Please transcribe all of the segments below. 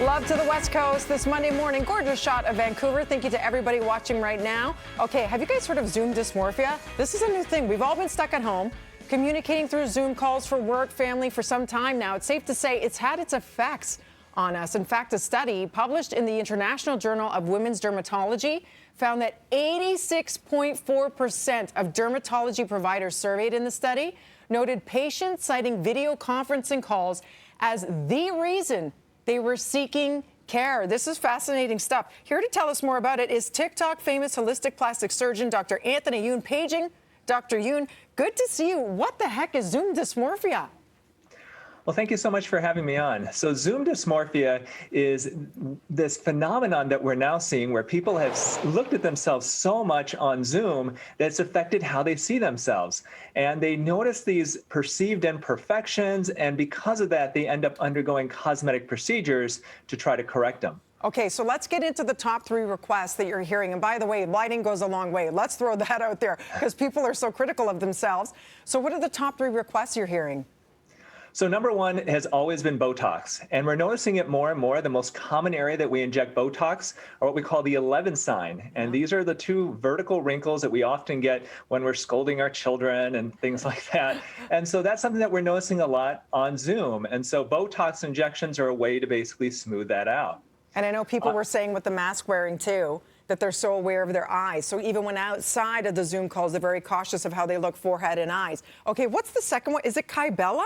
Love to the West Coast this Monday morning. Gorgeous shot of Vancouver. Thank you to everybody watching right now. Okay, have you guys heard of Zoom dysmorphia? This is a new thing. We've all been stuck at home, communicating through Zoom calls for work, family for some time now. It's safe to say it's had its effects on us. In fact, a study published in the International Journal of Women's Dermatology found that 86.4% of dermatology providers surveyed in the study noted patients citing video conferencing calls as the reason they were seeking care. This is fascinating stuff. Here to tell us more about it is TikTok famous holistic plastic surgeon Dr. Anthony Yoon. Paging Dr. Yoon, good to see you. What the heck is Zoom dysmorphia? Well, thank you so much for having me on. So Zoom dysmorphia is this phenomenon that we're now seeing where people have looked at themselves so much on Zoom that it's affected how they see themselves. And they notice these perceived imperfections, and because of that, they end up undergoing cosmetic procedures to try to correct them. Okay, so let's get into the top 3 requests that you're hearing. And by the way, lighting goes a long way. Let's throw that out there because people are so critical of themselves. So what are the top 3 requests you're hearing? So number 1 has always been Botox, and we're noticing it more and more. The most common area that we inject Botox are what we call the 11 sign. And these are the 2 vertical wrinkles that we often get when we're scolding our children and things like that. And so that's something that we're noticing a lot on Zoom. And so Botox injections are a way to basically smooth that out. And I know people were saying with the mask wearing too, that they're so aware of their eyes. So even when outside of the Zoom calls, they're very cautious of how they look, forehead and eyes. Okay, what's the second one? Is it Kybella?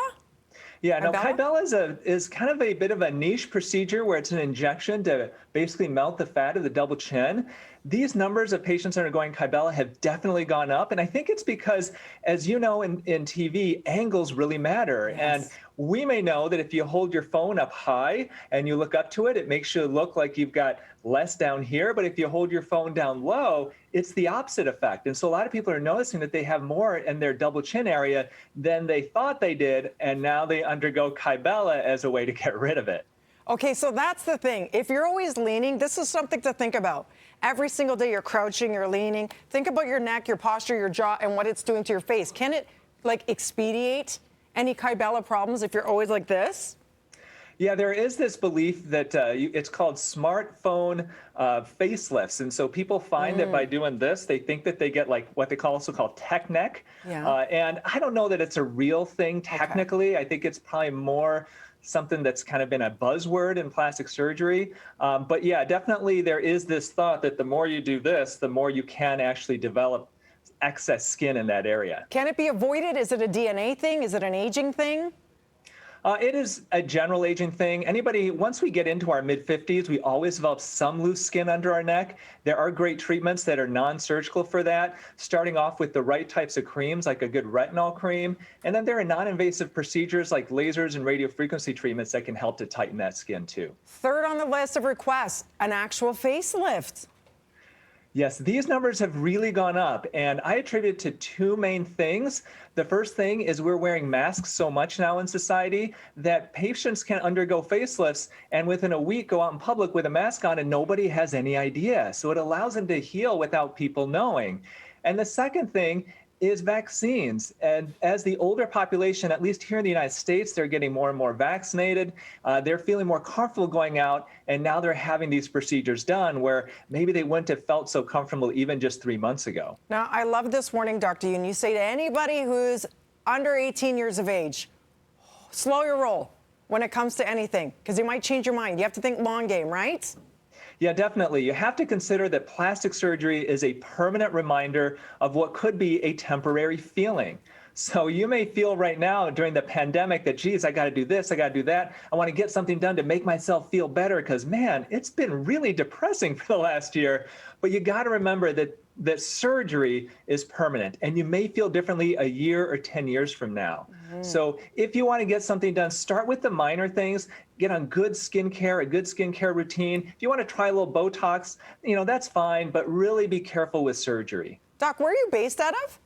Yeah, no, Kybella is kind of a bit of a niche procedure where it's an injection to basically melt the fat of the double chin. These numbers of patients undergoing Kybella have definitely gone up. And I think it's because, as you know, in TV, angles really matter. Yes. And we may know that if you hold your phone up high and you look up to it, it makes you look like you've got less down here. But if you hold your phone down low, it's the opposite effect. And so a lot of people are noticing that they have more in their double chin area than they thought they did. And now they undergo Kybella as a way to get rid of it. Okay, so that's the thing. If you're always leaning, this is something to think about. Every single day you're crouching, you're leaning. Think about your neck, your posture, your jaw, and what it's doing to your face. Can it, like, expedite any Kybella problems if you're always like this? Yeah, there is this belief that it's called smartphone facelifts. And so people find that by doing this, they think that they get like what they also call tech neck. Yeah. And I don't know that it's a real thing technically. Okay. I think it's probably more something that's kind of been a buzzword in plastic surgery. But yeah, definitely there is this thought that the more you do this, the more you can actually develop excess skin in that area. Can it be avoided? Is it a DNA thing? Is it an aging thing? It is a general aging thing. Once we get into our mid-50s, we always develop some loose skin under our neck. There are great treatments that are non-surgical for that, starting off with the right types of creams, like a good retinol cream. And then there are non-invasive procedures like lasers and radiofrequency treatments that can help to tighten that skin too. Third on the list of requests, an actual facelift. Yes, these numbers have really gone up, and I attribute it to 2 main things. The first thing is we're wearing masks so much now in society that patients can undergo facelifts and within a week go out in public with a mask on and nobody has any idea. So it allows them to heal without people knowing. And the second thing is vaccines. And as the older population, at least here in the United States, they're getting more and more vaccinated. They're feeling more comfortable going out, and now they're having these procedures done where maybe they wouldn't have felt so comfortable even just 3 months ago. Now, I love this warning, Dr. Yoon. You say to anybody who's under 18 years of age, slow your roll when it comes to anything, because you might change your mind. You have to think long game, right? Yeah, definitely. You have to consider that plastic surgery is a permanent reminder of what could be a temporary feeling. So you may feel right now during the pandemic that, geez, I got to do this, I got to do that. I want to get something done to make myself feel better because, man, it's been really depressing for the last year. But you got to remember that surgery is permanent, and you may feel differently a year or 10 years from now. So if you want to get something done, start with the minor things, get on good skincare, a good skincare routine. If you want to try a little Botox, that's fine, but really be careful with surgery. Doc, where are you based out of?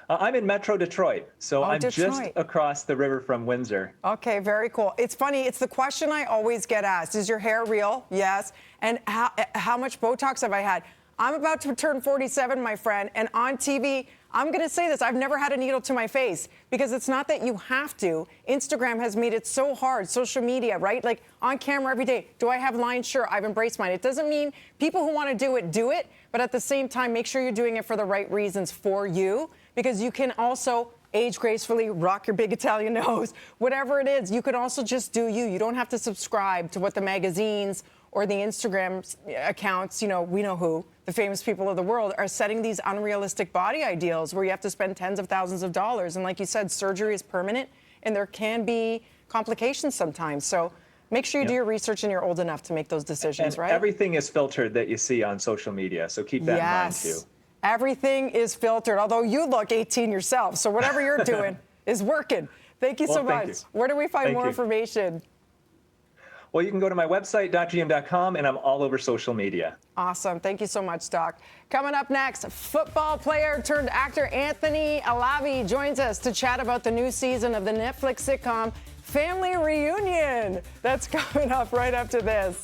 I'm in Metro Detroit, so I'm Detroit. Just across the river from Windsor. Okay, very cool. It's funny, it's the question I always get asked. Is your hair real? Yes. And how much Botox have I had? I'm about to turn 47, my friend, and on TV, I'm going to say this. I've never had a needle to my face because it's not that you have to. Instagram has made it so hard. Social media, right? Like on camera every day. Do I have lines? Sure, I've embraced mine. It doesn't mean people who want to do it. But at the same time, make sure you're doing it for the right reasons for you, because you can also age gracefully, rock your big Italian nose, whatever it is. You could also just do you. You don't have to subscribe to what the magazines or the Instagram accounts, we know who, the famous people of the world, are setting these unrealistic body ideals where you have to spend tens of thousands of dollars. And like you said, surgery is permanent and there can be complications sometimes. So make sure you do your research and you're old enough to make those decisions, right? Everything is filtered that you see on social media. So keep that in mind too. Everything is filtered, although you look 18 yourself. So whatever you're doing is working. Thank you so much. Where do we find more information? Well, you can go to my website, docgm.com, and I'm all over social media. Awesome. Thank you so much, Doc. Coming up next, football player turned actor Anthony Alavi joins us to chat about the new season of the Netflix sitcom Family Reunion. That's coming up right after this.